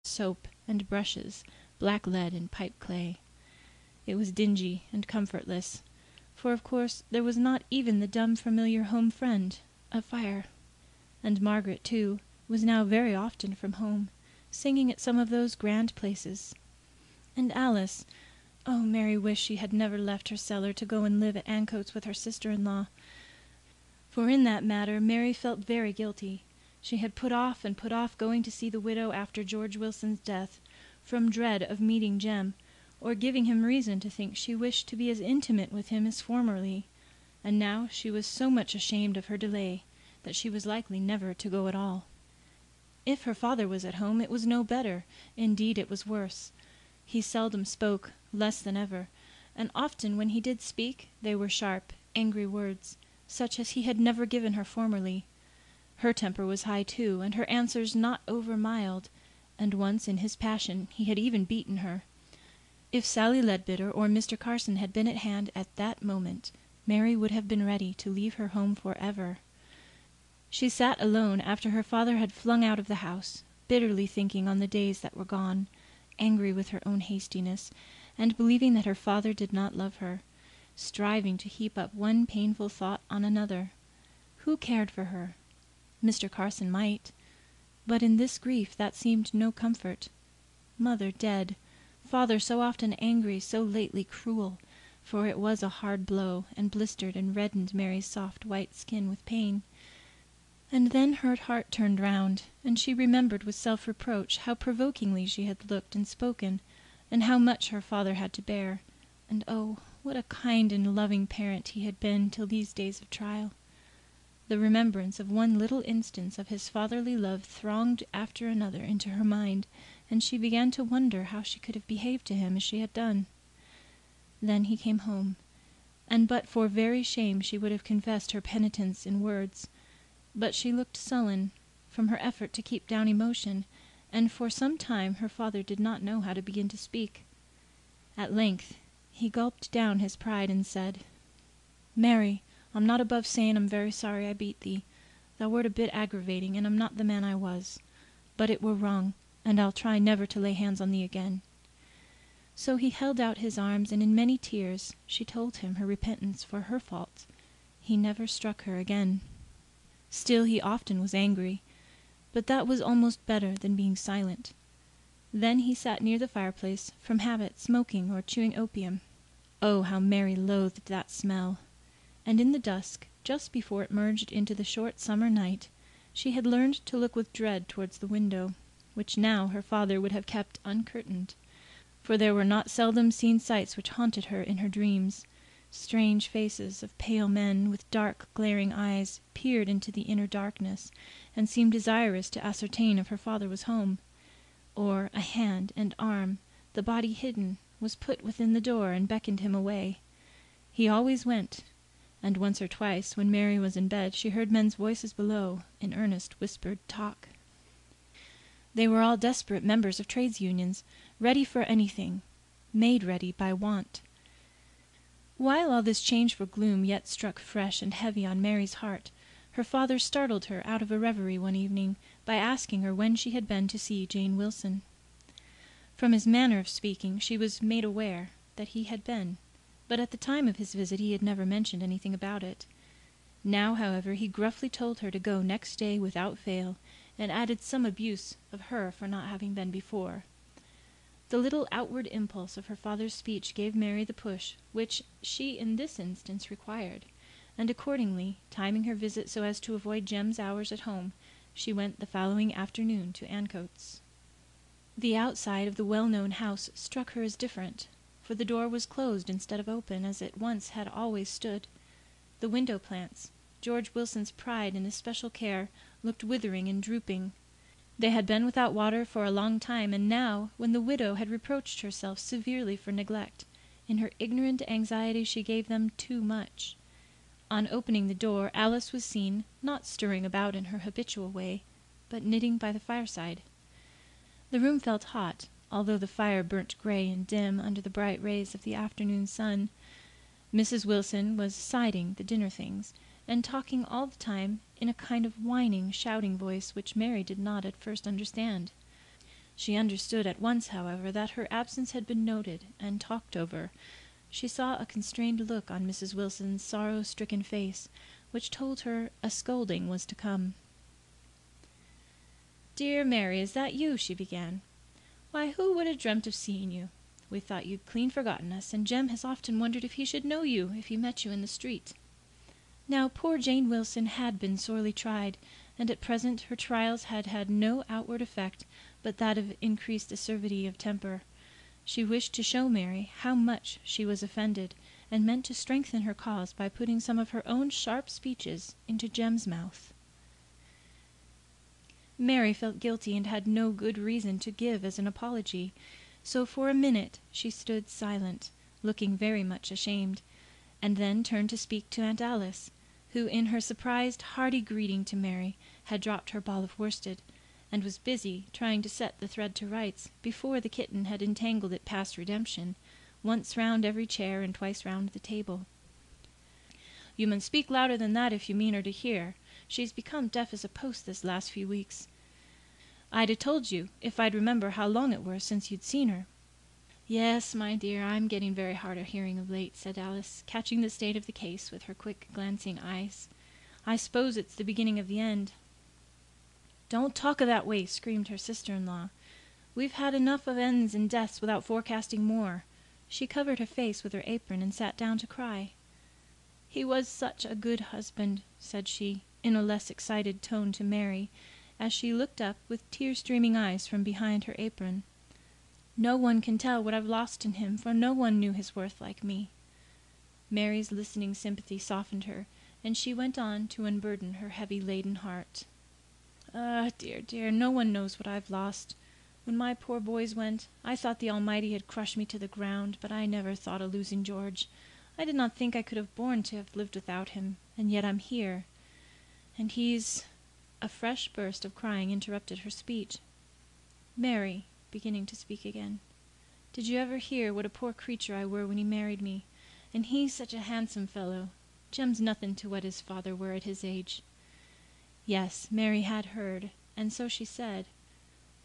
soap and brushes, black lead and pipe clay. It was dingy and comfortless, for of course there was not even the dumb familiar home friend, a fire. And Margaret, too, was now very often from home, singing at some of those grand places. And Alice, oh, Mary wished she had never left her cellar to go and live at Ancoats with her sister-in-law. For in that matter Mary felt very guilty. She had put off and put off going to see the widow after George Wilson's death, from dread of meeting Jem, or giving him reason to think she wished to be as intimate with him as formerly, and now she was so much ashamed of her delay that she was likely never to go at all. If her father was at home, it was no better, indeed it was worse. He seldom spoke, less than ever, and often when he did speak they were sharp, angry words, such as he had never given her formerly. Her temper was high too, and her answers not over mild, and once in his passion he had even beaten her. If Sally Leadbitter or Mr. Carson had been at hand at that moment, Mary would have been ready to leave her home forever. She sat alone after her father had flung out of the house, bitterly thinking on the days that were gone, angry with her own hastiness, and believing that her father did not love her, striving to heap up one painful thought on another. Who cared for her? Mr. Carson might, but in this grief that seemed no comfort. Mother dead, father so often angry, so lately cruel, for it was a hard blow, and blistered and reddened Mary's soft white skin with pain. And then her heart turned round, and she remembered with self-reproach how provokingly she had looked and spoken, and how much her father had to bear, and oh, what a kind and loving parent he had been till these days of trial. The remembrance of one little instance of his fatherly love thronged after another into her mind, and she began to wonder how she could have behaved to him as she had done. Then he came home, and but for very shame she would have confessed her penitence in words, but she looked sullen from her effort to keep down emotion, and for some time her father did not know how to begin to speak. At length he gulped down his pride and said, "Mary, I'm not above saying I'm very sorry I beat thee. Thou wert a bit aggravating, and I'm not the man I was. But it were wrong, and I'll try never to lay hands on thee again." So he held out his arms, and in many tears she told him her repentance for her fault. He never struck her again. Still he often was angry, but that was almost better than being silent. Then he sat near the fireplace, from habit smoking or chewing opium. Oh, how Mary loathed that smell! And in the dusk, just before it merged into the short summer night, she had learned to look with dread towards the window, which now her father would have kept uncurtained, for there were not seldom seen sights which haunted her in her dreams. Strange faces of pale men with dark, glaring eyes peered into the inner darkness, and seemed desirous to ascertain if her father was home. Or a hand and arm, the body hidden, was put within the door and beckoned him away. He always went, and once or twice, when Mary was in bed, she heard men's voices below, in earnest whispered talk. They were all desperate members of trades unions, ready for anything, made ready by want. While all this changeful gloom yet struck fresh and heavy on Mary's heart, her father startled her out of a reverie one evening by asking her when she had been to see Jane Wilson. From his manner of speaking, she was made aware that he had been, but at the time of his visit he had never mentioned anything about it. Now, however, he gruffly told her to go next day without fail, and added some abuse of her for not having been before. The little outward impulse of her father's speech gave Mary the push which she in this instance required, and accordingly, timing her visit so as to avoid Jem's hours at home, she went the following afternoon to Ancoats. The outside of the well-known house struck her as different, for the door was closed instead of open, as it once had always stood. The window plants, George Wilson's pride and especial care, looked withering and drooping. They had been without water for a long time, and now, when the widow had reproached herself severely for neglect, in her ignorant anxiety she gave them too much. On opening the door, Alice was seen, not stirring about in her habitual way, but knitting by the fireside. The room felt hot, although the fire burnt gray and dim under the bright rays of the afternoon sun. Mrs. Wilson was siding the dinner things, and talking all the time in a kind of whining, shouting voice which Mary did not at first understand. She understood at once, however, that her absence had been noted and talked over. She saw a constrained look on Mrs. Wilson's sorrow-stricken face, which told her a scolding was to come. "Dear Mary, is that you?" she began. "Why, who would have dreamt of seeing you? We thought you'd clean forgotten us, and Jem has often wondered if he should know you if he met you in the street." Now poor Jane Wilson had been sorely tried, and at present her trials had had no outward effect but that of increased acerbity of temper. She wished to show Mary how much she was offended, and meant to strengthen her cause by putting some of her own sharp speeches into Jem's mouth. Mary felt guilty and had no good reason to give as an apology, so for a minute she stood silent, looking very much ashamed, and then turned to speak to Aunt Alice, who, in her surprised, hearty greeting to Mary, had dropped her ball of worsted, and was busy trying to set the thread to rights before the kitten had entangled it past redemption, once round every chair and twice round the table. "You mun speak louder than that if you mean her to hear. She's become deaf as a post this last few weeks. I'd ha' told you if I'd remember how long it were since you'd seen her." "Yes, my dear, I'm getting very hard of hearing of late," said Alice, catching the state of the case with her quick glancing eyes. "I suppose it's the beginning of the end." "Don't talk that way," screamed her sister-in-law. "We've had enough of ends and deaths without forecasting more." She covered her face with her apron and sat down to cry. "He was such a good husband," said she, in a less excited tone to Mary, as she looked up with tear-streaming eyes from behind her apron. "No one can tell what I've lost in him, for no one knew his worth like me." Mary's listening sympathy softened her, and she went on to unburden her heavy-laden heart. "Ah, dear, dear, no one knows what I've lost. When my poor boys went, I thought the Almighty had crushed me to the ground, but I never thought of losing George. I did not think I could have borne to have lived without him, and yet I'm here. And he's—" A fresh burst of crying interrupted her speech. "Mary," beginning to speak again, "did you ever hear what a poor creature I were when he married me? And he such a handsome fellow. Jem's nothing to what his father were at his age." Yes, Mary had heard, and so she said.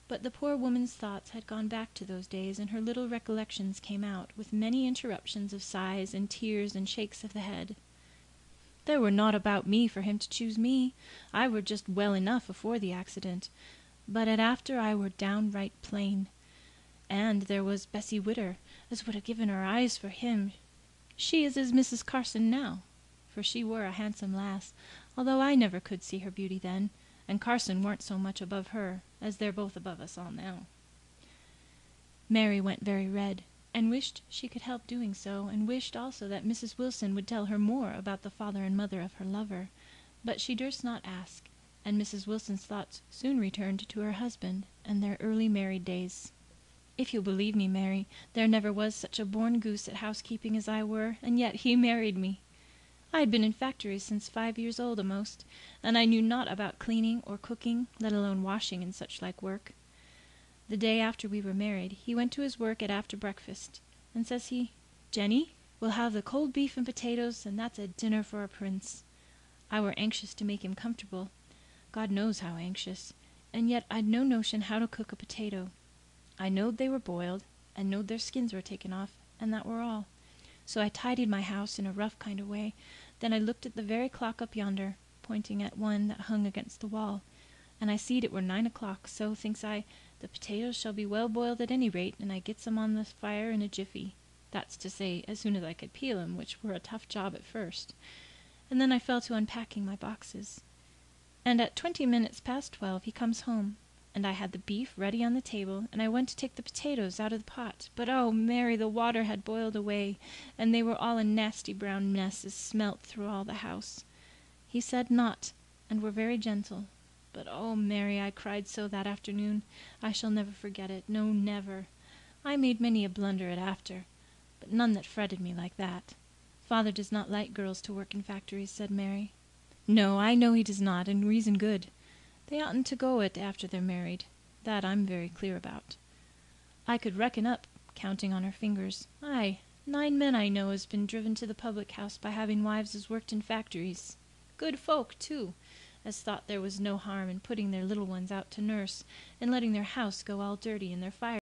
But the poor woman's thoughts had gone back to those days, and her little recollections came out, with many interruptions of sighs and tears and shakes of the head. "There were naught about me for him to choose me. I were just well enough afore the accident, but at after I were downright plain. And there was Bessie Widder, as would have given her eyes for him. She is as Mrs. Carson now, for she were a handsome lass, although I never could see her beauty then, and Carson weren't so much above her, as they're both above us all now." Mary went very red, and wished she could help doing so, and wished also that Mrs. Wilson would tell her more about the father and mother of her lover, but she durst not ask, and Mrs. Wilson's thoughts soon returned to her husband and their early married days. "If you'll believe me, Mary, there never was such a born goose at housekeeping as I were, and yet he married me. I had been in factories since 5 years old a'most, and I knew naught about cleaning or cooking, let alone washing and such like work. The day after we were married, he went to his work at after breakfast, and says he, 'Jenny, we'll have the cold beef and potatoes, and that's a dinner for a prince.' I were anxious to make him comfortable, God knows how anxious, and yet I'd no notion how to cook a potato. I knowed they were boiled, and knowed their skins were taken off, and that were all. So I tidied my house in a rough kind of way. Then I looked at the very clock up yonder," pointing at one that hung against the wall, "and I seed it were 9 o'clock, so thinks I, the potatoes shall be well boiled at any rate, and I gets 'em on the fire in a jiffy. That's to say, as soon as I could peel 'em, which were a tough job at first. And then I fell to unpacking my boxes. And at 20 minutes past 12 he comes home, and I had the beef ready on the table, and I went to take the potatoes out of the pot. But oh, Mary, the water had boiled away, and they were all a nasty brown mess as smelt through all the house. He said naught, and were very gentle. But oh, Mary, I cried so that afternoon. I shall never forget it, no, never. I made many a blunder at after, but none that fretted me like that. Father does not like girls to work in factories," said Mary. "No, I know he does not, and reason good. They oughtn't to go it after they're married. That I'm very clear about. I could reckon up, counting on her fingers. 9 men I know has been driven to the public house by having wives as worked in factories. Good folk, too, as thought there was no harm in putting their little ones out to nurse, and letting their house go all dirty and their fire